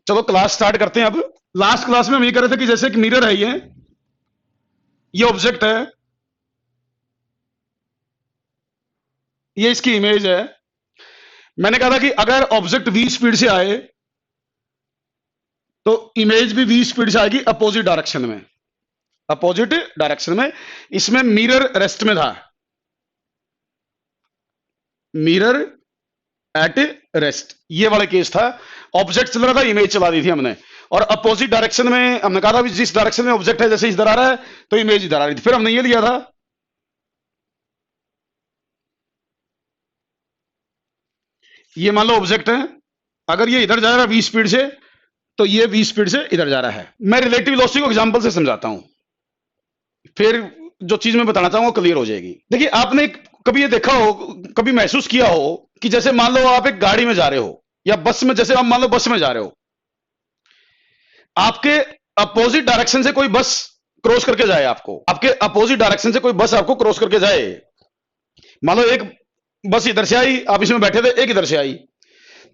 चलो class start करते हैं। अब लास्ट क्लास में हम ये कर रहे थे कि जैसे एक मिरर है, ये ऑब्जेक्ट है, ये इसकी इमेज है। मैंने कहा था कि अगर ऑब्जेक्ट v स्पीड से आए तो इमेज भी v स्पीड से आएगी अपोजिट डायरेक्शन में, अपोजिट डायरेक्शन में। इसमें मिरर रेस्ट में था, मिरर एट रेस्ट, ये वाला केस था। ऑब्जेक्ट चल रहा था, इमेज चला दी थी हमने, और अपोजिट डायरेक्शन में हमने कहा था जिस डायरेक्शन में ऑब्जेक्ट है, जैसे इधर आ रहा है तो इमेज इधर आ रही थी। फिर हमने ये लिया था, ये मान लो ऑब्जेक्ट है, अगर ये इधर जा रहा है v स्पीड से तो ये v स्पीड से इधर जा रहा है। मैं रिलेटिव वेलोसिटी को एग्जांपल से समझाता हूं, फिर जो चीज मैं बताना चाहूंगा क्लियर हो जाएगी। देखिए, आपने कभी ये देखा हो, कभी महसूस किया हो कि जैसे मान लो आप एक गाड़ी में जा रहे हो या बस में, जैसे आप मान लो बस में जा रहे हो, आपके अपोजिट डायरेक्शन से कोई बस क्रॉस करके जाए, आपके अपोजिट डायरेक्शन से कोई बस आपको क्रॉस करके जाए। मान लो एक बस इधर से आई, आप इसमें बैठे थे, एक इधर से आई,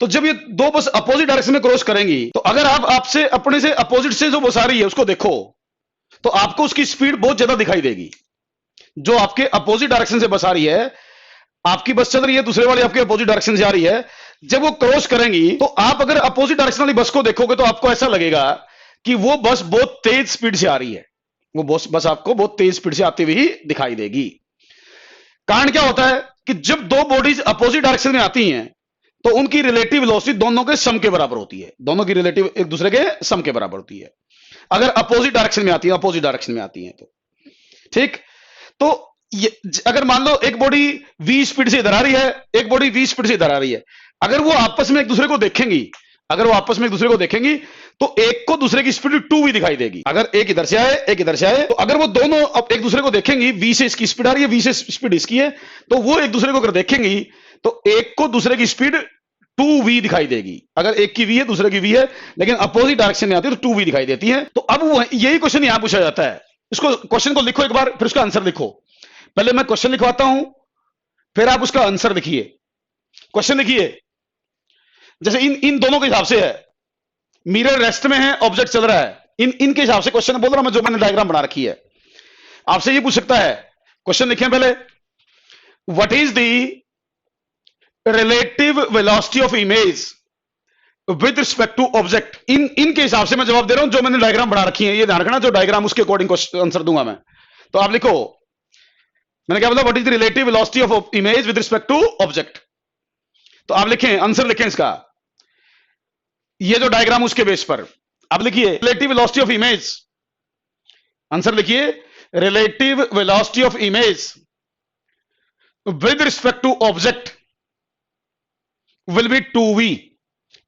तो जब ये दो बस अपोजिट डायरेक्शन में क्रॉस करेंगी तो अगर आप आपसे अपने से अपोजिट से जो बस आ रही है उसको देखो तो आपको उसकी स्पीड बहुत ज्यादा दिखाई देगी। जो आपके अपोजिट डायरेक्शन से बस आ रही है, आपकी बस चल रही है, दूसरे वाली आपके अपोजिट डायरेक्शन से आ रही है, जब वो क्रॉस करेंगी तो आप अगर अपोजिट डायरेक्शन वाली बस को देखोगे तो आपको ऐसा लगेगा कि वो बस बहुत तेज स्पीड से आ रही है, वो बस आपको बहुत तेज स्पीड से आती हुई दिखाई देगी। कारण क्या होता है कि जब दो बॉडीज अपोजिट डायरेक्शन में आती हैं तो उनकी रिलेटिव वेलोसिटी दोनों के सम के बराबर होती है, दोनों की रिलेटिव एक दूसरे के सम के बराबर होती है, अगर अपोजिट डायरेक्शन में आती है, अपोजिट डायरेक्शन में आती है तो। ठीक, तो ये अगर मान लो एक बॉडी v स्पीड से इधर आ रही है, एक बॉडी v स्पीड से इधर आ रही है, अगर वो आपस में एक दूसरे को देखेंगी, अगर वो आपस में एक दूसरे को देखेंगी तो एक को दूसरे की स्पीड 2v दिखाई देगी। अगर एक इधर से आए, एक इधर से आए, तो अगर वो दोनों अब एक दूसरे को देखेंगी, v से इसकी स्पीड आ रही है, v से स्पीड इसकी है, तो वो एक दूसरे को अगर देखेंगी तो एक को दूसरे की स्पीड 2v दिखाई देगी। अगर एक की v है, दूसरे की v है, लेकिन अपोजिट डायरेक्शन में आती है तो 2v दिखाई देती है। तो अब वो यही क्वेश्चन यहां पूछा जाता है। इसको क्वेश्चन को लिखो एक बार, फिर उसका आंसर लिखो। पहले मैं क्वेश्चन लिखवाता हूं, फिर आप उसका आंसर लिखिए। क्वेश्चन लिखिए, जैसे इन दोनों के हिसाब से है, मिरर रेस्ट में है, ऑब्जेक्ट चल रहा है, इनके हिसाब से क्वेश्चन बोल रहा हूं मैं, जो मैंने डायग्राम बना रखी है। आपसे ये पूछ सकता है, क्वेश्चन लिखें पहले, what is the relative velocity of image with respect to object. इनके हिसाब से मैं जवाब दे रहा हूं, जो मैंने डायग्राम बना रखी है, ये ध्यान रखना, जो डायग्राम उसके अकॉर्डिंग आंसर दूंगा मैं। तो आप लिखो, मैंने क्या बोला, what is the relative velocity of image with respect to object. तो आप लिखें, आंसर लिखें इसका, ये जो डायग्राम उसके बेस पर। अब लिखिए relative velocity of image, answer लिखिए, relative velocity of image with respect to object will be 2v.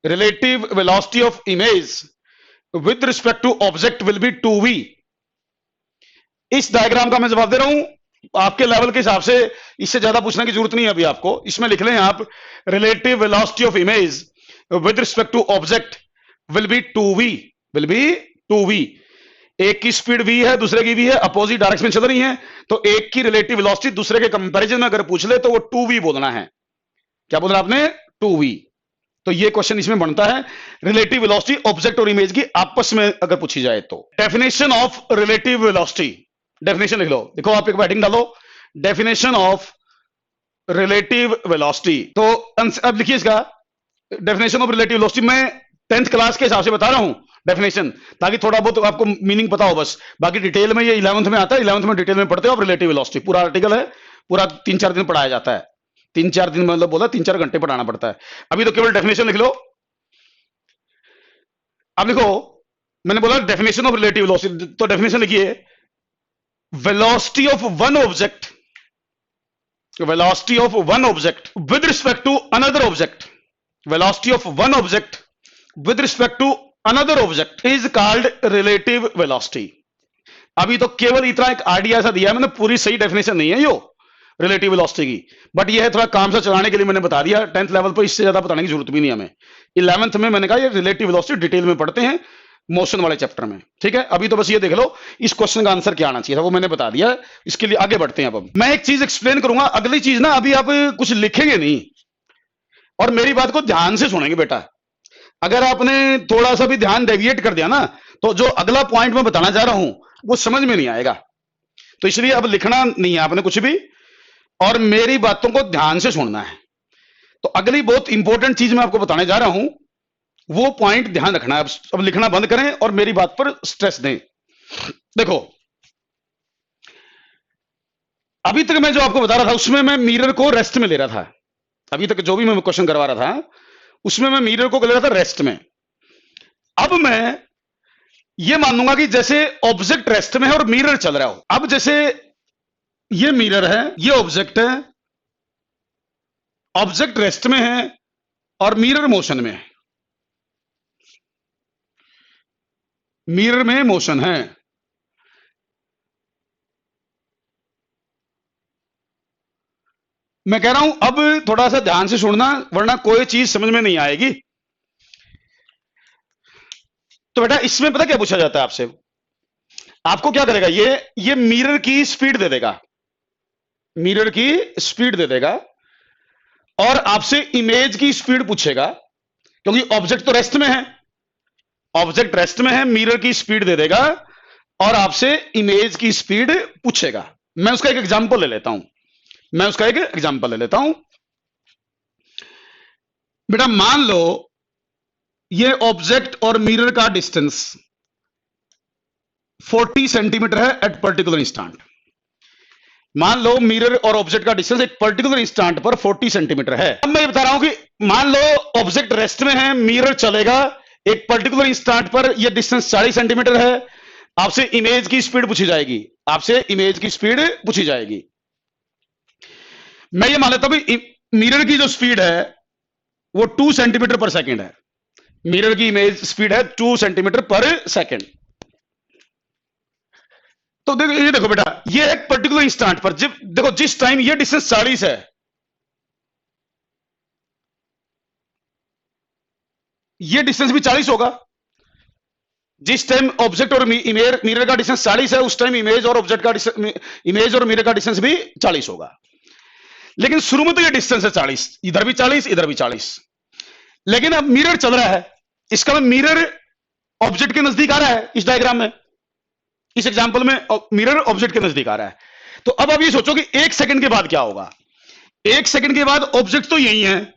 Relative velocity of image with respect to object will be 2v. इस डायग्राम का मैं जवाब दे रहा हूं, आपके लेवल के हिसाब से इससे ज्यादा पूछने की जरूरत नहीं है अभी आपको। इसमें लिख लें आप, relative velocity of image with respect to object will be 2v, will be 2v। एक की स्पीड v है, दूसरे की v है, अपोजिट डायरेक्शन में चल रही है, तो एक की रिलेटिव वेलोसिटी दूसरे के कंपैरिजन में अगर पूछ ले तो वो 2v बोलना है। क्या बोल रहा आपने? 2v। तो ये क्वेश्चन इसमें बनता है, रिलेटिव वेलोसिटी ऑब्जेक्ट और इमेज की आपस में अगर पूछी जाए तो। Definition of relative velocity, definition लिख लो, देखो आप एक हेडिंग डालो, डेफिनेशन ऑफ रिलेटिव वेलोसिटी। तो अब लिखिए इसका डेफिनेशन ऑफ रिलेटिव वेलोसिटी। मैं 10th क्लास के हिसाब से बता रहा हूं डेफिनेशन, ताकि थोड़ा बहुत आपको मीनिंग पता हो बस। बाकी डिटेल में ये 11th में आता है, 11th में डिटेल में पढ़ते हो आप रिलेटिव वेलोसिटी। पूरा आर्टिकल है, पूरा 3-4 दिन पढ़ाया जाता है, 3-4 दिन मतलब बोला 3-4 घंटे पढ़ाना पड़ता है। अभी तो केवल डेफिनेशन लिख लो। अब लिखो, मैंने बोला डेफिनेशन ऑफ रिलेटिव वेलोसिटी, तो डेफिनेशन लिखिए, velocity of one object, velocity of one object with respect to another object, velocity of one object with respect to another object is called relative velocity. अभी तो केवल इतना एक idea सा दिया मैंने, पूरी सही डेफिनेशन नहीं है यो रिलेटिव वेलोसिटी की, बट ये है थोड़ा काम से चलाने के लिए मैंने बता दिया। 10th लेवल पर इससे ज्यादा बताने की जरूरत भी नहीं हमें। 11th में मैंने कहा ये रिलेटिव वेलोसिटी डिटेल में पढ़ते हैं मोशन वाले चैप्टर में, ठीक है। अभी तो बस ये देख लो इस क्वेश्चन का आंसर क्या आना चाहिए था, वो मैंने बता दिया। इसके लिए आगे बढ़ते हैं। अब मैं एक चीज एक्सप्लेन करूंगा, अगली चीज ना अभी आप कुछ लिखेंगे नहीं और मेरी बात को ध्यान से सुनेंगे बेटा। अगर आपने थोड़ा सा भी ध्यान डेविएट कर दिया ना, तो जो अगला पॉइंट मैं बताना चाह रहा हूं वो समझ में नहीं आएगा। तो इसलिए अब लिखना नहीं है आपने कुछ भी, और मेरी बातों को ध्यान से सुनना है। तो अगली बहुत इंपॉर्टेंट चीज मैं आपको बताने जा रहा हूं, वो पॉइंट ध्यान रखना है। अब लिखना बंद करें और मेरी बात पर स्ट्रेस दें। देखो, अभी तक मैं जो आपको बता रहा था उसमें मैं मिरर को रेस्ट में ले रहा था। अभी तक जो भी मैं क्वेश्चन करवा रहा था उसमें मैं मिरर को ले रहा था रेस्ट में। अब मैं ये मानूंगा कि जैसे ऑब्जेक्ट रेस्ट में है और मिरर चल रहा हो। अब जैसे ये मिरर है, ये ऑब्जेक्ट है, ऑब्जेक्ट रेस्ट में है और मिरर मोशन में है। मिरर में मोशन है। मैं कह रहा हूं अब थोड़ा सा ध्यान से सुनना, वरना कोई चीज समझ में नहीं आएगी। तो बेटा इसमें पता क्या पूछा जाता है आपसे, आपको क्या करेगा, ये मिरर की स्पीड दे देगा, मिरर की स्पीड दे देगा, और आपसे इमेज की स्पीड पूछेगा, क्योंकि ऑब्जेक्ट तो रेस्ट में है, ऑब्जेक्ट रेस्ट में है, मिरर की स्पीड दे देगा और आपसे इमेज की स्पीड पूछेगा। मैं उसका एक एग्जांपल ले लेता हूं, बेटा मान लो ये ऑब्जेक्ट और मिरर का डिस्टेंस 40 सेंटीमीटर है एट पर्टिकुलर इंस्टांट। मान लो मिरर और ऑब्जेक्ट का डिस्टेंस एक पर्टिकुलर इंस्टांट पर 40 सेंटीमीटर है। अब मैं ये बता रहा हूं कि मान लो ऑब्जेक्ट रेस्ट में है, मिरर चलेगा, एक पर्टिकुलर इंस्टांट पर यह डिस्टेंस 40 सेंटीमीटर है, आपसे इमेज की स्पीड पूछी जाएगी, आपसे इमेज की स्पीड पूछी जाएगी। मैं ये मान लेता हूं कि मिरर की जो स्पीड है वो 2 सेंटीमीटर पर सेकेंड है। मिरर की इमेज स्पीड है 2 सेंटीमीटर पर सेकेंड। तो देखो, ये देखो बेटा, ये एक पर्टिकुलर इंस्टांट पर जब देखो जिस टाइम ये डिस्टेंस 40 है, ये डिस्टेंस भी 40 होगा। जिस टाइम ऑब्जेक्ट और मिरर का डिस्टेंस 40 है, उस टाइम इमेज और ऑब्जेक्ट का इमेज और मिरर का डिस्टेंस भी 40 होगा। लेकिन शुरू में तो ये डिस्टेंस है 40, इधर भी 40, इधर भी 40। लेकिन अब मिरर चल रहा है, इसका मतलब मिरर ऑब्जेक्ट के नजदीक आ रहा है। इस डायग्राम में, इस एग्जांपल में मिरर ऑब्जेक्ट के नजदीक आ रहा है। तो अब आप ये सोचो कि 1 सेकंड के बाद क्या होगा। 1 सेकंड के बाद ऑब्जेक्ट तो यही है,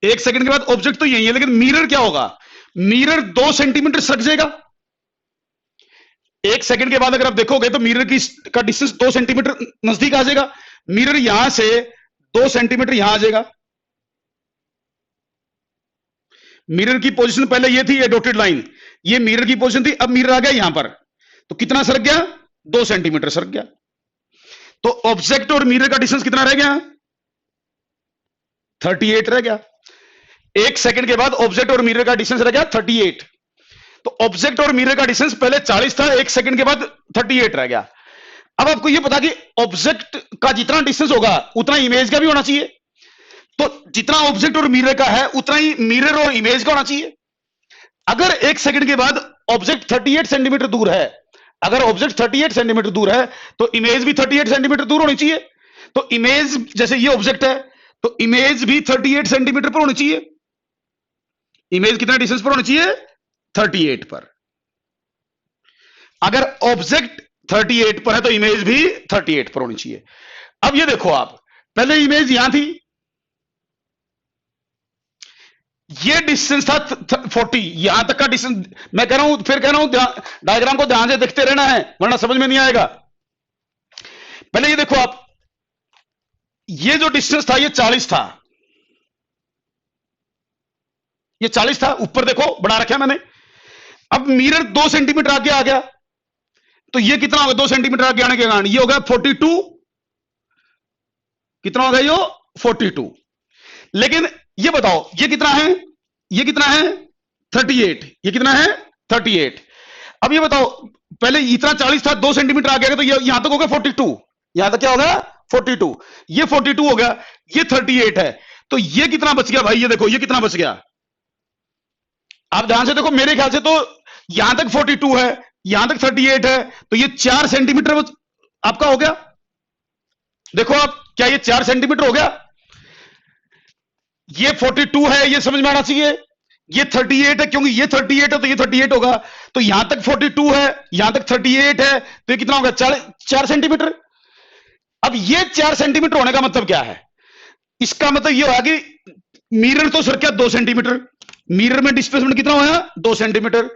1 सेकंड के बाद ऑब्जेक्ट तो यही है, लेकिन मिरर क्या होगा, मिरर 2 सेंटीमीटर सरक जाएगा। 1 सेकंड के बाद अगर आप देखोगे तो मिरर का डिस्टेंस 2 सेंटीमीटर नजदीक आ जाएगा। मिरर यहां से 2 सेंटीमीटर यहां आ जाएगा। मिरर की पोजीशन पहले ये थी, ये डॉटेड लाइन, ये मिरर की पोजीशन थी। अब मिरर आ गया यहां पर, तो कितना सरक गया, 2 सेंटीमीटर सरक गया। तो ऑब्जेक्ट और मिरर का डिस्टेंस कितना रह गया, 38 रह गया। 1 सेकंड के बाद ऑब्जेक्ट और मिरर का डिस्टेंस रह गया 38। तो ऑब्जेक्ट और मिरर का डिस्टेंस पहले 40 था, 1 सेकंड के बाद 38 रह गया। अब आपको यह पता कि ऑब्जेक्ट का जितना डिस्टेंस होगा उतना इमेज का भी होना चाहिए। तो जितना ऑब्जेक्ट और मिरर का है उतना ही मिरर और इमेज का होना चाहिए। अगर 1 सेकंड के बाद ऑब्जेक्ट 38 सेंटीमीटर दूर है, अगर ऑब्जेक्ट 38 सेंटीमीटर दूर है तो इमेज भी 38 सेंटीमीटर दूर होनी चाहिए। तो इमेज, जैसे ये ऑब्जेक्ट है तो इमेज भी 38 सेंटीमीटर पर होनी चाहिए। इमेज कितना डिस्टेंस पर होनी चाहिए, 38 पर। अगर ऑब्जेक्ट 38 पर है तो इमेज भी 38 पर होनी चाहिए। अब ये देखो, आप पहले इमेज यहां थी, ये डिस्टेंस था 40, यहां तक का डिस्टेंस। मैं कह रहा हूं, फिर कह रहा हूं, डायग्राम को ध्यान से देखते रहना है वरना समझ में नहीं आएगा। पहले ये देखो आप, ये जो डिस्टेंस था ये 40 था, ये 40 था, ऊपर देखो बढ़ा रखा मैंने। अब मिरर 2 सेंटीमीटर आगे आ गया, तो ये कितना होगा, 2 सेंटीमीटर आगे आने के कारण ये होगा 42। कितना होगा ये, 42। लेकिन ये बताओ ये कितना है, ये कितना है 38, ये कितना है 38। अब ये बताओ, पहले इतना 40 था, 2 सेंटीमीटर आ गया तो ये यहां तक होगा 42, यहां तक क्या होगा 42, ये 42 हो गया, ये 38 है। तो ये कितना बच गया भाई, ये देखो ये कितना बच गया। आप ध्यान से देखो, मेरे ख्याल से तो यहां तक 42 है, यहां तक 38 है, तो ये 4 सेंटीमीटर आपका हो गया। देखो आप, क्या ये 4 सेंटीमीटर हो गया। ये 42 है, ये समझ में आना चाहिए। ये 38 है, क्योंकि ये 38 है तो ये 38 होगा। तो यहां तक 42 है, यहां तक 38 है, तो ये कितना होगा? 4 सेंटीमीटर। अब ये 4 सेंटीमीटर होने का मतलब क्या है? इसका मतलब ये होगा कि मिरर तो सरका 2 सेंटीमीटर, मिरर में डिस्प्लेसमेंट कितना होया? 2 सेंटीमीटर।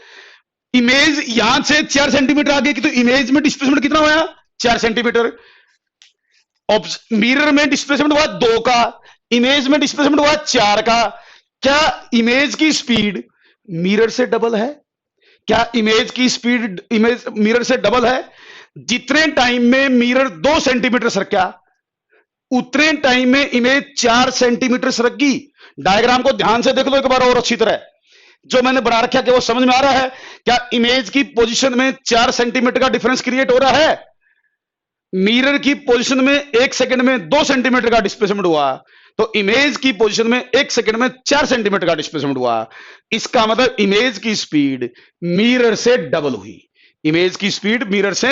इमेज यहां से 4 सेंटीमीटर आगे की, तो इमेज में डिस्प्लेसमेंट कितना होया? 4 सेंटीमीटर। मिरर में डिस्प्लेसमेंट हुआ 2 का, इमेज में डिस्प्लेसमेंट हुआ 4 का। क्या इमेज की स्पीड मिरर से डबल है? क्या इमेज की स्पीड इमेज मिरर से डबल है? जितने टाइम में मिरर 2 सेंटीमीटर सरका, उतने टाइम में इमेज 4 सेंटीमीटर सरकी। डायग्राम को ध्यान से देख लो एक बार और अच्छी तरह, जो मैंने बना रखा है वो समझ में आ रहा है? क्या इमेज की पोजीशन में 4 सेंटीमीटर का डिफरेंस क्रिएट हो रहा है? मिरर की पोजीशन में 1 सेकंड में 2 सेंटीमीटर का डिस्प्लेसमेंट हुआ, तो इमेज की पोजीशन में 1 सेकंड में 4 सेंटीमीटर का डिस्प्लेसमेंट हुआ। इसका मतलब इमेज की स्पीड मिरर से डबल हुई। इमेज की स्पीड मिरर से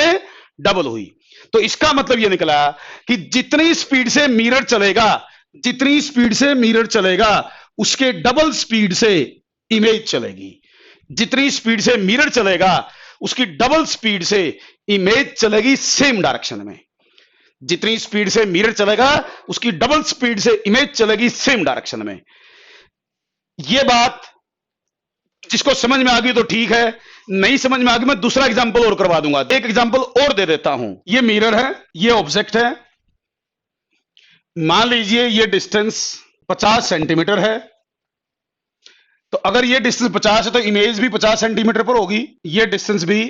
डबल हुई। तो इसका मतलब यह निकला कि जितनी स्पीड से मिरर चलेगा, जितनी स्पीड से मिरर चलेगा, उसके डबल स्पीड से इमेज चलेगी। जितनी स्पीड से मिरर चलेगा, उसकी डबल स्पीड से इमेज चलेगी सेम डायरेक्शन में। जितनी स्पीड से मिरर चलेगा, उसकी डबल स्पीड से इमेज चलेगी सेम डायरेक्शन में। यह बात जिसको समझ में आ गई तो ठीक है, नहीं समझ में आ गई मैं दूसरा एग्जांपल और करवा दूंगा। एक एग्जांपल और दे देता हूं। यह मिरर है, यह ऑब्जेक्ट है। मान लीजिए यह डिस्टेंस 50 सेंटीमीटर है। तो अगर यह डिस्टेंस 50 है तो इमेज भी 50 सेंटीमीटर पर होगी, यह डिस्टेंस भी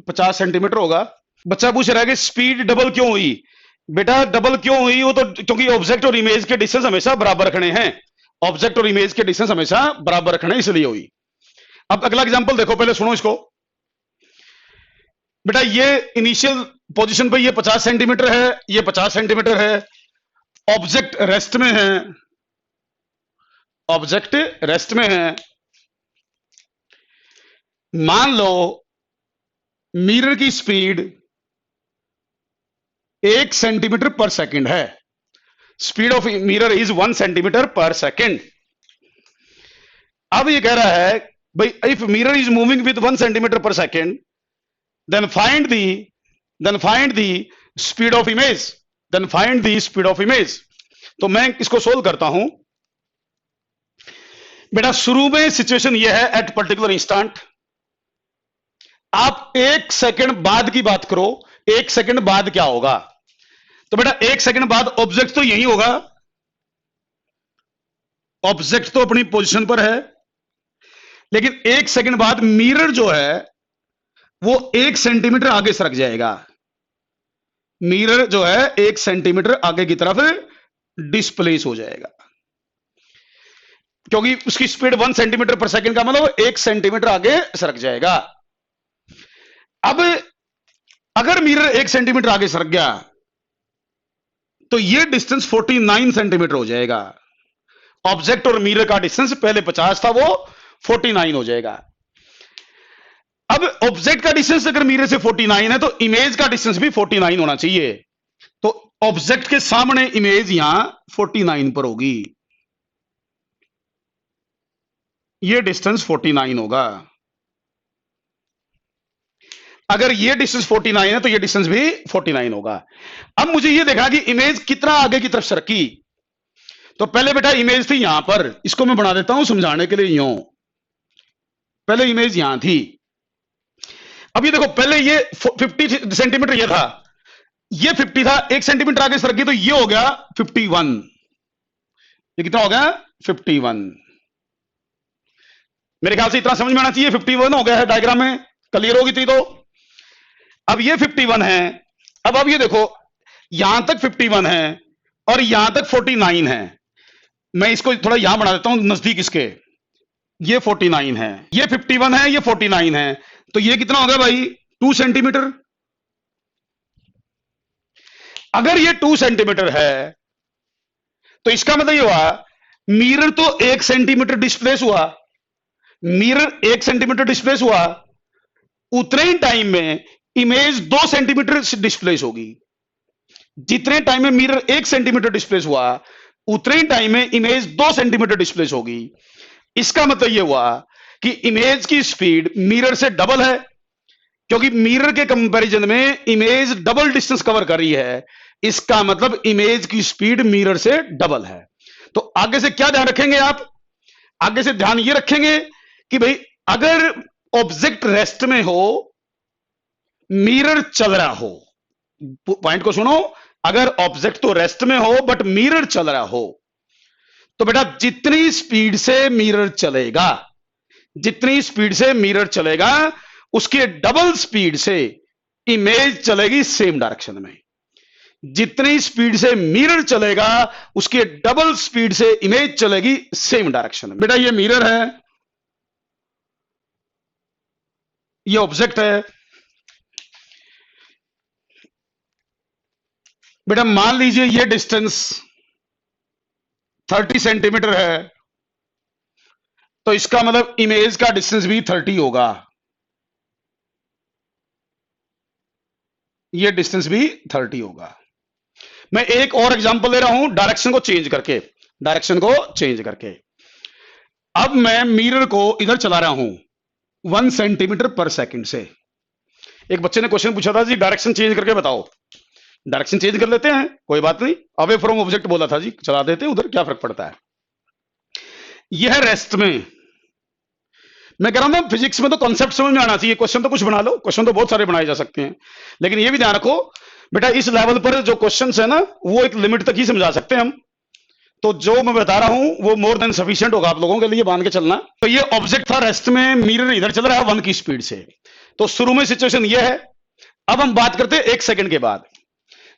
50 सेंटीमीटर होगा। बच्चा पूछ रहा है कि स्पीड डबल क्यों हुई? बेटा डबल क्यों हुई? वो तो क्योंकि ऑब्जेक्ट और इमेज के डिस्टेंस हमेशा बराबर रखने हैं। ऑब्जेक्ट और इमेज के डिस्टेंस हमेशा बराबर रखने इसलिए हुई। अब अगला एग्जांपल देखो, पहले सुनो इसको। बेटा ये इनिशियल पोजीशन पे ये 50 सेंटीमीटर है, ये 50 सेंटीमीटर है। ऑब्जेक्ट रेस्ट में है, ऑब्जेक्ट रेस्ट में है। मान लो मिरर की स्पीड 1 सेंटीमीटर पर सेकंड है। Speed of mirror is 1 centimetre per second. अब ये कह रहा है भाई, if mirror is moving with 1 centimetre per second, then find the speed of image, then find the speed of image. तो मैं इसको सोल्व करता हूं। बेटा शुरू में सिचुएशन यह है, एट पर्टिकुलर इंस्टेंट। आप 1 सेकंड बाद की बात करो, 1 सेकंड बाद क्या होगा? तो बेटा 1 सेकंड बाद ऑब्जेक्ट तो यही होगा, ऑब्जेक्ट तो अपनी पोजीशन पर है, लेकिन 1 सेकंड बाद मिरर जो है वो 1 सेंटीमीटर आगे सरक जाएगा। मिरर जो है 1 सेंटीमीटर आगे की तरफ डिस्प्लेस हो जाएगा, क्योंकि उसकी स्पीड 1 सेंटीमीटर पर सेकंड का मतलब 1 सेंटीमीटर आगे सरक जाएगा। अब अगर मिरर 1 सेंटीमीटर आगे सरक गया तो यह डिस्टेंस 49 सेंटीमीटर हो जाएगा। ऑब्जेक्ट और मिरर का डिस्टेंस पहले 50 था, वो 49 हो जाएगा। अब ऑब्जेक्ट का डिस्टेंस अगर मिरर से 49 है तो इमेज का डिस्टेंस भी 49 होना चाहिए। तो ऑब्जेक्ट के सामने इमेज यहां 49 पर होगी, यह डिस्टेंस 49 होगा। अगर यह डिस्टेंस 49 है तो यह डिस्टेंस भी 49 होगा। अब मुझे यह देखा कि इमेज कितना आगे की तरफ सरकी। तो पहले बेटा इमेज थी यहां पर, इसको मैं बना देता हूं समझाने के लिए। यूं पहले इमेज यहां थी। अब ये देखो, पहले ये 50 सेंटीमीटर ये था, ये 50 था, 1 सेंटीमीटर आगे सरकी तो ये हो गया 51। ये कितना हो गया? 51। मेरे ख्याल से इतना समझ में आना चाहिए। 51 हो गया है, डायग्राम में क्लियर होगी थी। तो अब ये 51 है। अब ये देखो, यहां तक 51 है और यहां तक 49 है। मैं इसको थोड़ा यहां बना देता हूं नजदीक इसके। ये 49 है, ये 51 है, ये 49 है। तो ये कितना हो गया भाई? 2 सेंटीमीटर। अगर ये 2 सेंटीमीटर है तो इसका मतलब ये हुआ मिरर तो 1 सेंटीमीटर डिस्प्लेस हुआ, मिरर 1 सेंटीमीटर डिस्प्लेस हुआ, उतने ही टाइम में इमेज 2 सेंटीमीटर डिस्प्लेस होगी। जितने टाइम में मिरर 1 सेंटीमीटर डिस्प्लेस हुआ, उतने ही टाइम में इमेज 2 सेंटीमीटर डिस्प्लेस होगी। इसका मतलब यह हुआ कि इमेज की स्पीड मिरर से डबल है, क्योंकि मिरर के कंपैरिजन में इमेज डबल डिस्टेंस कवर कर रही है। इसका मतलब इमेज की स्पीड मिरर से डबल है। तो आगे से क्या ध्यान रखेंगे आप? आगे से ध्यान ये रखेंगे कि भाई अगर ऑब्जेक्ट रेस्ट में हो, मिरर चल रहा हो, पॉइंट को सुनो, अगर ऑब्जेक्ट तो रेस्ट में हो बट मिरर चल रहा हो, तो बेटा जितनी स्पीड से मिरर चलेगा, जितनी स्पीड से मिरर चलेगा उसके डबल स्पीड से इमेज चलेगी सेम डायरेक्शन में। जितनी स्पीड से मिरर चलेगा उसके डबल स्पीड से इमेज चलेगी सेम डायरेक्शन में। बेटा ये मिरर है, ये ऑब्जेक्ट है। बेटा मान लीजिए ये डिस्टेंस 30 सेंटीमीटर है, तो इसका मतलब इमेज का डिस्टेंस भी 30 होगा। ये डिस्टेंस भी 30 होगा। मैं एक और एग्जांपल दे रहा हूं डायरेक्शन को चेंज करके, डायरेक्शन को चेंज करके। अब मैं मिरर को इधर चला रहा हूं 1 सेंटीमीटर पर सेकंड से। एक बच्चे ने क्वेश्चन पूछा था जी डायरेक्शन चेंज करके बताओ। डायरेक्शन चेंज कर लेते हैं, कोई बात नहीं, अवे फ्रॉम ऑब्जेक्ट बोला था जी, चला देते हैं उधर, क्या फर्क पड़ता है। यह रेस्ट में, मैं कह रहा हूं ना फिजिक्स में तो कॉन्सेप्ट समझ में आना चाहिए। क्वेश्चन तो कुछ बना लो, क्वेश्चन तो बहुत सारे बनाए जा सकते हैं, लेकिन यह भी ध्यान रखो बेटा इस लेवल पर जो क्वेश्चंस है ना वो एक लिमिट तक ही समझा सकते हैं हम। तो जो मैं बता रहा हूं वो मोर देन सफिशिएंट होगा आप लोगों के लिए, बांध के चलना। तो ये ऑब्जेक्ट था रेस्ट में, मिरर इधर चल रहा है 1 की स्पीड से। तो शुरू में सिचुएशन ये है। अब हम बात करते हैं 1 सेकंड के बाद।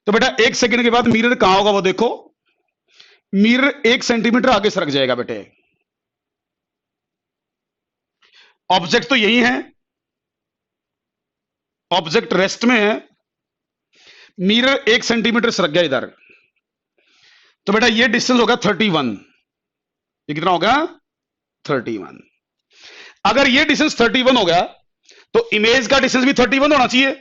तो बेटा 1 सेकंड के बाद मिरर कहां होगा वो देखो, मिरर 1 सेंटीमीटर आगे सरक जाएगा बेटे। ऑब्जेक्ट तो यही है, ऑब्जेक्ट रेस्ट में है, मिरर 1 सेंटीमीटर सरक गया इधर। तो बेटा ये डिस्टेंस होगा 31। ये कितना होगा? 31। अगर ये डिस्टेंस 31 हो गया तो इमेज का डिस्टेंस भी 31 होना चाहिए।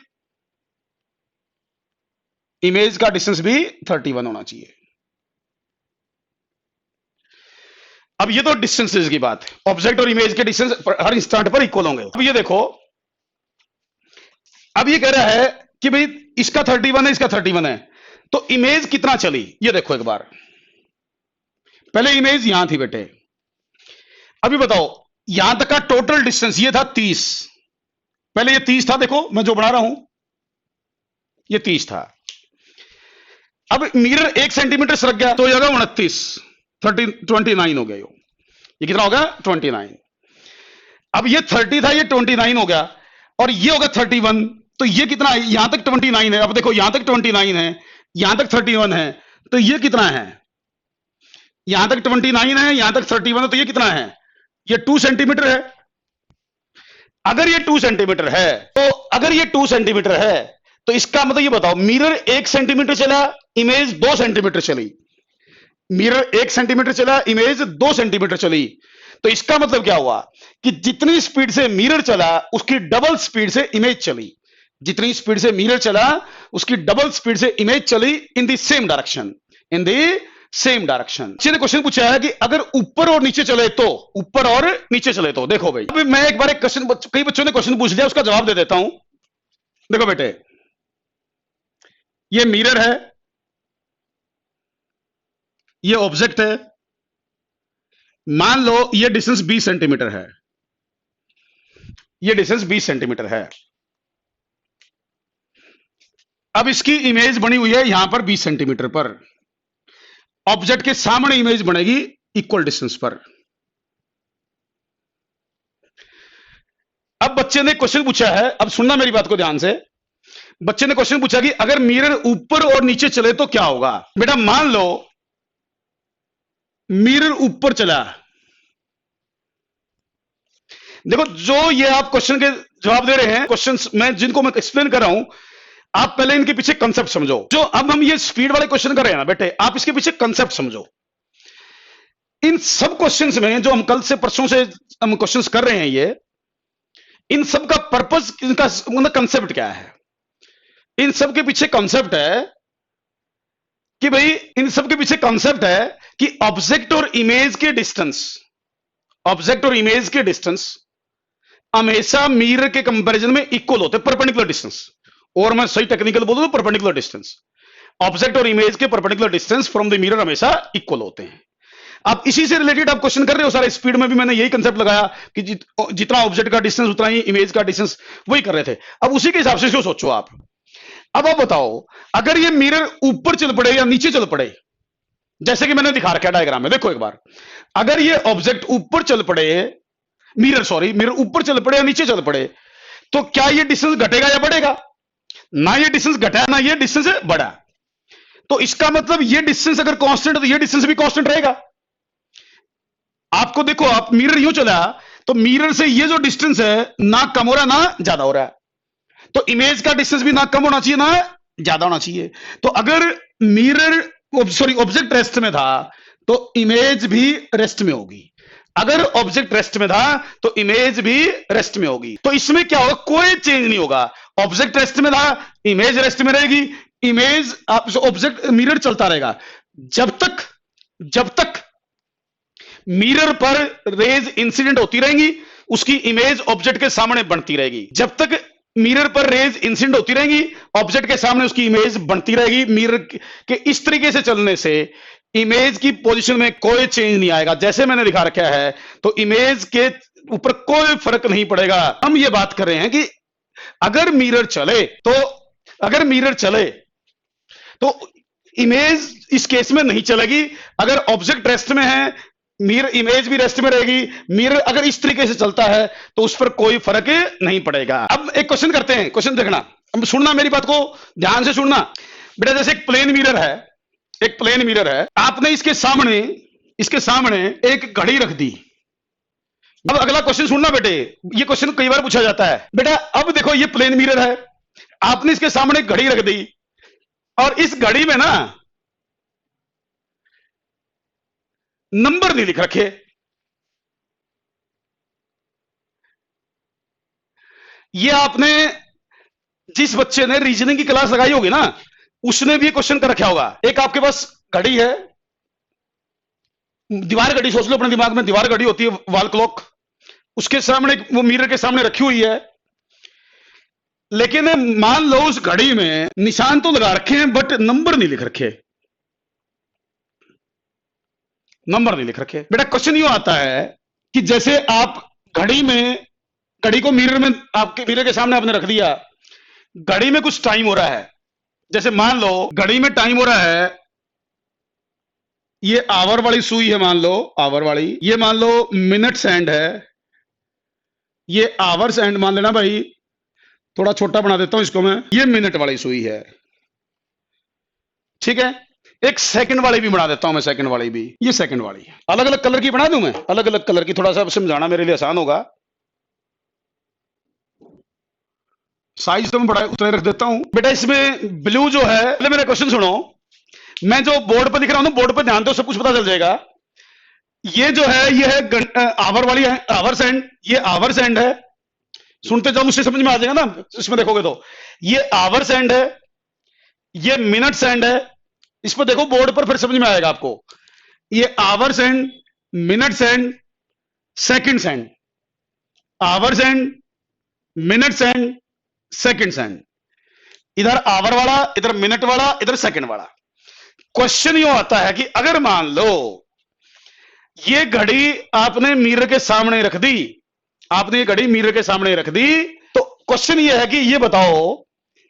इमेज का डिस्टेंस भी 31 होना चाहिए। अब ये तो डिस्टेंसेस की बात है, ऑब्जेक्ट और इमेज के डिस्टेंस हर इंस्टेंट पर इक्वल होंगे। अब ये देखो, अब ये कह रहा है कि भाई इसका 31 है, इसका 31 है, तो इमेज कितना चली ये देखो एक बार। पहले इमेज यहां थी बेटे, अभी बताओ यहां तक का टोटल डिस्टेंस ये था 30। पहले ये 30 था, देखो मैं जो बना रहा हूं ये 30 था। अब मिरर 1 सेंटीमीटर सरक गया तो ये होगा 29 हो गया। ये कितना होगा? 29। अब ये 30 था, ये 29 हो गया, और ये होगा 31। तो ये कितना है? यहां तक 29 है। अब देखो यहां तक 29 है, यहां तक 31 है, तो ये कितना है? यहां तक 29 है, यहां तक 31 है, तो ये कितना है? ये 2 सेंटीमीटर है। अगर ये 2 सेंटीमीटर है, तो अगर ये 2 सेंटीमीटर है तो इसका मतलब ये बताओ, मिरर 1 सेंटीमीटर चला, इमेज 2 सेंटीमीटर चली। मिरर 1 सेंटीमीटर चला, इमेज 2 सेंटीमीटर चली। तो इसका मतलब क्या हुआ कि जितनी स्पीड से मिरर चला उसकी डबल स्पीड से इमेज चली। जितनी स्पीड से मिरर चला उसकी डबल स्पीड से इमेज चली in the same direction, in the same direction. ने क्वेश्चन पूछा है कि अगर ऊपर और नीचे चले तो, ऊपर और नीचे चले तो। देखो भाई, अभी मैं एक बार एक क्वेश्चन, कई बच्चों ने क्वेश्चन पूछ लिया, उसका जवाब दे देता हूं। देखो बेटे, ये मिरर है, ये ऑब्जेक्ट है, मान लो ये डिस्टेंस 20 सेंटीमीटर है, ये डिस्टेंस 20 सेंटीमीटर है। अब इसकी इमेज बनी हुई है यहां पर 20 सेंटीमीटर पर, ऑब्जेक्ट के सामने इमेज बनेगी इक्वल डिस्टेंस पर। अब बच्चे ने क्वेश्चन पूछा है, अब सुनना मेरी बात को ध्यान से। बच्चे ने क्वेश्चन पूछा कि अगर मिरर ऊपर और नीचे चले तो क्या होगा। बेटा मान लो मिरर ऊपर चला, देखो जो ये आप क्वेश्चन के जवाब दे रहे हैं, क्वेश्चंस मैं जिनको मैं एक्सप्लेन कर रहा हूं, आप पहले इनके पीछे कंसेप्ट समझो। जो अब हम ये स्पीड वाले क्वेश्चन कर रहे हैं ना बेटे, आप इसके पीछे कंसेप्ट समझो। इन सब क्वेश्चंस में जो हम कल से परसों से हम क्वेश्चंस कर रहे हैं, ये इन सब का पर्पस, इनका कंसेप्ट क्या है? इन सब के पीछे कंसेप्ट है कि भाई इन सब के पीछे कॉन्सेप्ट है कि ऑब्जेक्ट और इमेज के डिस्टेंस, ऑब्जेक्ट और इमेज के डिस्टेंस हमेशा मिरर के कंपैरिजन में इक्वल होते हैं, परपेंडिकुलर डिस्टेंस, और मैं सही टेक्निकल बोलूं तो परपेंडिकुलर डिस्टेंस, ऑब्जेक्ट और इमेज के perpendicular distance from the mirror हमेशा इक्वल होते हैं। अब इसी से रिलेटेड आप क्वेश्चन कर रहे हो सारे, स्पीड में भी मैंने यही कंसेप्ट लगाया कि जितना ऑब्जेक्ट का डिस्टेंस उतना ही इमेज का डिस्टेंस, वही कर रहे थे। अब उसी के हिसाब से इसको सोचो आप। अब आप बताओ, अगर ये मिरर ऊपर चल पड़े या नीचे चल पड़े, जैसे कि मैंने दिखा रखा डायग्राम में, देखो एक बार, अगर ये ऑब्जेक्ट ऊपर चल पड़े, मिरर ऊपर चल पड़े या नीचे चल पड़े, तो क्या ये डिस्टेंस घटेगा या बढ़ेगा? ना ये डिस्टेंस घटा ना ये डिस्टेंस बढ़ा। तो इसका मतलब ये डिस्टेंस अगर कांस्टेंट है तो ये डिस्टेंस भी कांस्टेंट रहेगा। आपको देखो, आप मिरर यूं चला तो मिरर से ये जो डिस्टेंस है ना कम हो रहा ना ज्यादा हो रहा है, तो इमेज का डिस्टेंस भी ना कम होना चाहिए ना ज्यादा होना चाहिए। तो अगर मिरर ऑब्जेक्ट रेस्ट में था तो इमेज भी रेस्ट में होगी, अगर ऑब्जेक्ट रेस्ट में था तो इमेज भी रेस्ट में होगी। तो इसमें क्या होगा, कोई चेंज नहीं होगा। ऑब्जेक्ट रेस्ट में था, इमेज रेस्ट में रहेगी, इमेज ऑब्जेक्ट मिरर चलता रहेगा जब तक मिरर पर रेज इंसिडेंट होती रहेंगी, उसकी इमेज ऑब्जेक्ट के सामने बनती रहेगी। जब तक मिरर पर रेज इंसिडेंट होती रहेंगी, ऑब्जेक्ट के सामने उसकी इमेज बनती रहेगी। मिरर के इस तरीके से चलने से इमेज की पोजीशन में कोई चेंज नहीं आएगा, जैसे मैंने दिखा रखा है। तो इमेज के ऊपर कोई फर्क नहीं पड़ेगा। हम ये बात कर रहे हैं कि अगर मिरर चले तो इमेज इस केस में नहीं चलेगी। अगर ऑब्जेक्ट रेस्ट में है, मिरर इमेज भी रेस्ट में रहेगी। मिरर अगर इस तरीके से चलता है तो उस पर कोई फर्क नहीं पड़ेगा। अब एक क्वेश्चन करते हैं, क्वेश्चन देखना, अब सुनना, मेरी बात को ध्यान से सुनना बेटा। जैसे एक प्लेन मिरर है, आपने इसके सामने एक घड़ी रख दी। अब अगला क्वेश्चन सुनना बेटे, ये क्वेश्चन कई बार पूछा जाता है बेटा। अब देखो, ये प्लेन मिरर है, आपने इसके सामने एक घड़ी रख दी, और इस घड़ी में ना नंबर नहीं लिख रखे। ये आपने जिस बच्चे ने रीजनिंग की क्लास लगाई होगी ना, उसने भी क्वेश्चन कर रखा होगा। एक आपके पास घड़ी है, दीवार घड़ी सोच लो अपने दिमाग में, दीवार घड़ी होती है, वॉल क्लॉक, उसके सामने वो मिरर के सामने रखी हुई है। लेकिन मान लो उस घड़ी में निशान तो लगा रखे हैं बट नंबर नहीं लिख रखे, बेटा। क्वेश्चन यूं आता है कि जैसे आप घड़ी को मिरर में, आपके मिरर के सामने आपने रख दिया, घड़ी में कुछ टाइम हो रहा है। जैसे मान लो घड़ी में टाइम हो रहा है, ये आवर वाली सुई है, मान लो आवर वाली, ये मान लो मिनट्स एंड है, ये आवर्स एंड मान लेना भाई, थोड़ा छोटा बना देता हूं इसको मैं, ये मिनट वाली सुई है, ठीक है। एक सेकंड वाली भी बना देता हूं मैं, सेकंड वाली भी, ये सेकंड वाली। अलग अलग कलर की बना दूं मैं, अलग अलग कलर की, थोड़ा सा समझाना मेरे लिए आसान होगा। साइज तो मैं बड़ा उतना रख देता हूं बेटा। इसमें ब्लू जो है, पहले मेरा क्वेश्चन सुनो, मैं जो बोर्ड पर दिख रहा हूं, बोर्ड पर ध्यान दो, सब कुछ पता चल जाएगा। ये जो है, ये है आवर वाली है, आवर्स एंड, ये आवर्स एंड है। सुनते जाओ, मुझसे समझ में आ जाएगा ना, इसमें देखोगे तो। ये आवर्स एंड है, ये मिनट्स एंड है। इस पर देखो बोर्ड पर, फिर समझ में आएगा आपको। ये hours and, minutes and, seconds and, hours and, minutes and, seconds and. इधर आवर वाला, इधर मिनट वाला, इधर सेकंड वाला। क्वेश्चन यो आता है कि अगर मान लो ये घड़ी आपने मिरर के सामने रख दी, आपने ये घड़ी मिरर के सामने रख दी, तो क्वेश्चन ये है कि ये बताओ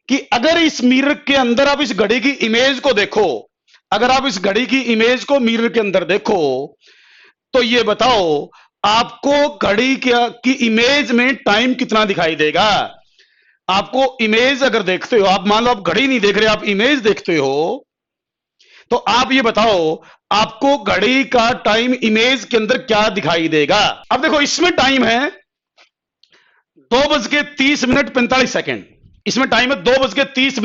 कि अगर इस मिरर के अंदर आप इस घड़ी की इमेज को देखो, अगर आप इस घड़ी की इमेज को मिरर के अंदर देखो, तो ये बताओ आपको घड़ी की इमेज में टाइम कितना दिखाई देगा। आपको इमेज अगर देखते हो, आप मान लो आप घड़ी नहीं देख रहे, आप इमेज देखते हो, तो आप ये बताओ आपको घड़ी का टाइम इमेज के अंदर क्या दिखाई देगा। अब देखो, इसमें टाइम है 2:30 इसमें टाइम है 2:30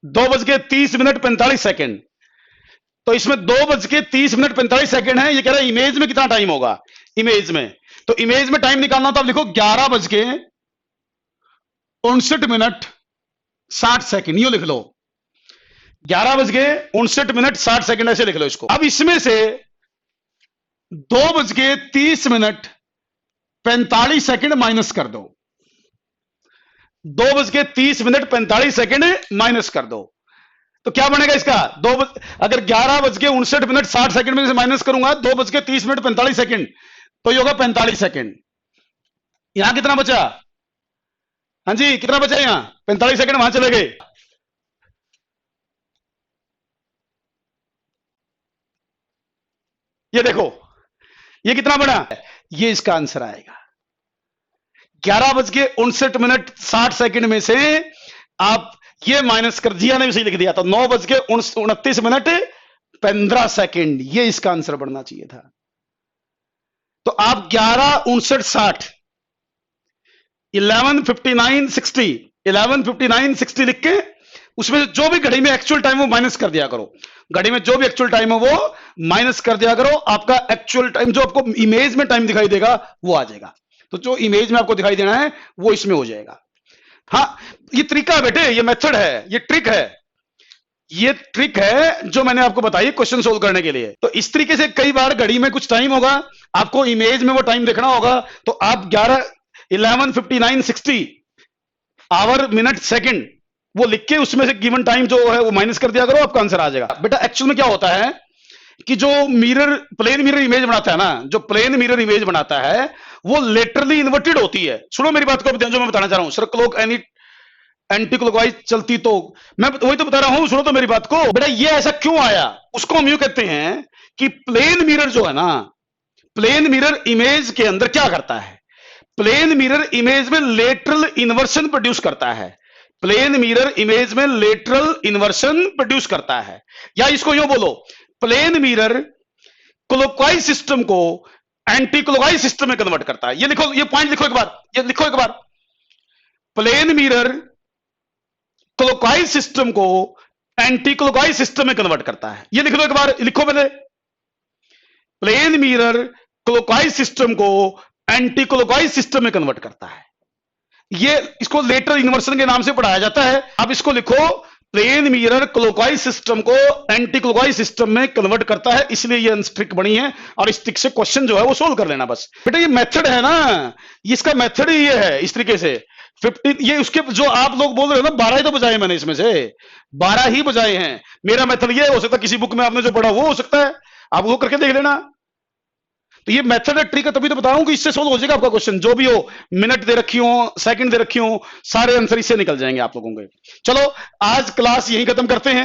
2:30 तो इसमें 2:30 है। ये कह रहा है इमेज में कितना टाइम होगा, इमेज में। तो इमेज में टाइम निकालना, तो आप लिखो 11:59 यो लिख लो। 11:59 ऐसे लिख लो इसको। अब इसमें से 2:30 माइनस कर दो, 2:30 माइनस कर दो, तो क्या बनेगा इसका? अगर 11:59 में से माइनस करूंगा 2:30 तो ये होगा 45 सेकंड। यहां कितना बचा? हाँ जी, कितना बचा यहां? 45 सेकंड वहां चले गए। ये देखो, ये कितना बना? ये इसका आंसर आएगा। 11:59 में से आप ये माइनस कर, जिया ने भी सही लिख दिया था, 9:29 ये इसका आंसर बनना चाहिए था। तो आप 11:59 लिख के उसमें जो भी घड़ी में एक्चुअल टाइम हो माइनस कर दिया करो। घड़ी में जो भी एक्चुअल टाइम हो वो माइनस कर दिया करो। आपका एक्चुअल टाइम जो आपको इमेज में टाइम दिखाई देगा वो आ जाएगा। तो जो इमेज में आपको दिखाई देना है वो इसमें हो जाएगा। हाँ, ये तरीका है बेटे, ये मेथड है, ये ट्रिक है, ये ट्रिक है जो मैंने आपको बताई क्वेश्चन सोल्व करने के लिए। तो इस तरीके से कई बार घड़ी में कुछ टाइम होगा, आपको इमेज में वो टाइम देखना होगा, तो आप 11:59:60 आवर मिनट सेकंड वो लिख के उसमें से गिवन टाइम जो है वो माइनस कर दिया करो, आपका आंसर आ जाएगा। बेटा एक्चुअल में क्या होता है कि जो मिरर, प्लेन मिरर इमेज बनाता है ना, जो प्लेन मिरर इमेज बनाता है वो लेटरली इन्वर्टेड होती है। सुनो मेरी बात को, जो मैं बताना चाह रहा हूं, सर क्लॉक एंटी क्लॉकवाइज चलती, तो मैं वही तो बता रहा हूं, सुनो तो मेरी बात को। बेटा ये ऐसा क्यों आया, उसको हम यूं कहते हैं कि प्लेन मिरर जो है ना, प्लेन मिरर इमेज के अंदर क्या करता है? प्लेन मिरर इमेज में लेटरल इन्वर्सन प्रोड्यूस करता है। प्लेन मिरर इमेज में लेटरल इन्वर्सन प्रोड्यूस करता है, या इसको यूं बोलो, प्लेन मिरर क्लॉकवाइज सिस्टम को एंटी क्लॉकवाइज सिस्टम में कन्वर्ट करता है। ये लिखो, ये पॉइंट लिखो एक बार, ये लिखो एक बार। प्लेन मिरर क्लॉकवाइज सिस्टम को एंटी क्लॉकवाइज सिस्टम में कन्वर्ट करता है। ये लिख लो एक बार, लिखो पहले। प्लेन मिरर क्लॉकवाइज सिस्टम को एंटी क्लॉकवाइज सिस्टम में कन्वर्ट करता है। ये इसको लेटरल इन्वर्सन के नाम से पढ़ाया जाता है। अब इसको लिखो, प्लेन मिरर क्लॉकवाइज सिस्टम को एंटी क्लॉकवाइज सिस्टम में कन्वर्ट करता है, इसलिए ये ट्रिक बनी है। और इस ट्रिक से क्वेश्चन जो है वो सोल्व कर लेना बस। बेटा ये मेथड है ना, इसका मेथड ही ये है, इस तरीके से 15, ये उसके जो आप लोग बोल रहे हो ना 12 ही तो बजाए मैंने, इसमें से 12 ही बजाए हैं। मेरा मेथड ये हो सकता है, किसी बुक में आपने जो पढ़ा वो हो सकता है, आप वो करके देख लेना। तो ये मेथड है, ट्रिक है, तभी तो बता रहा हूं कि इससे सोल्व हो जाएगा आपका क्वेश्चन। जो भी हो, मिनट दे रखी हो, सेकंड दे रखी हो, सारे आंसर इससे निकल जाएंगे आप लोगों के। चलो आज क्लास यहीं खत्म करते हैं।